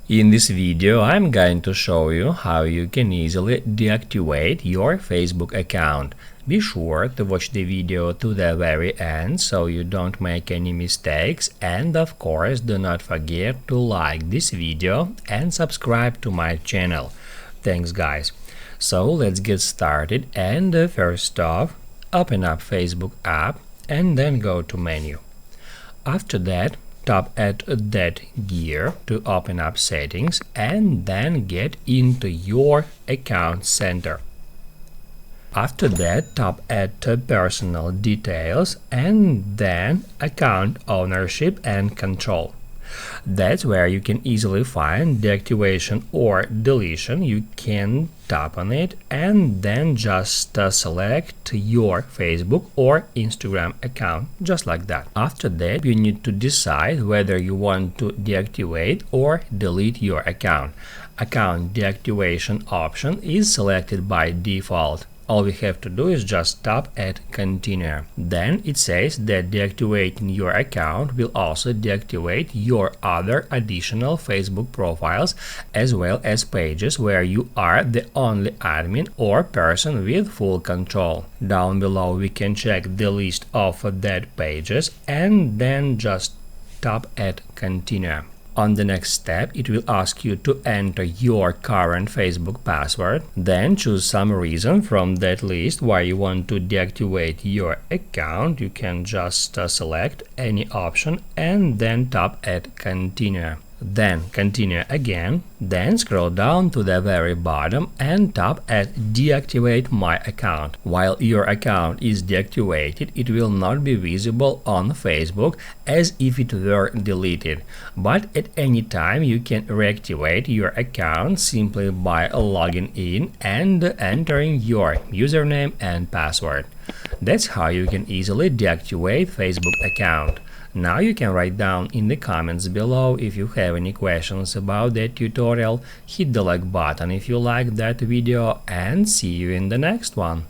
In this video, I'm going to show you how you can easily deactivate your Facebook account. Be sure to watch the video to the very end so you don't make any mistakes, and of course do not forget to like this video and subscribe to my channel. Thanks guys. So let's get started, and first off, open up Facebook app and then go to menu. After that, tap at that gear to open up settings and then get into your account center. After that, tap at personal details and then account ownership and control. That's where you can easily find deactivation or deletion. You can tap on it and then just select your Facebook or Instagram account, just like that. After that, you need to decide whether you want to deactivate or delete your account. Account deactivation option is selected by default. All we have to do is just tap at continue. Then it says that deactivating your account will also deactivate your other additional Facebook profiles as well as pages where you are the only admin or person with full control. Down below we can check the list of that pages and then just tap at continue. On the next step, it will ask you to enter your current Facebook password. Then choose some reason from that list why you want to deactivate your account. You can just select any option and then tap at continue. Then continue again, then scroll down to the very bottom and tap at deactivate my account. While your account is deactivated, it will not be visible on Facebook as if it were deleted, but at any time you can reactivate your account simply by logging in and entering your username and password. That's how you can easily deactivate Facebook account. Now you can write down in the comments below if you have any questions about that tutorial. Hit the like button if you liked that video, and see you in the next one.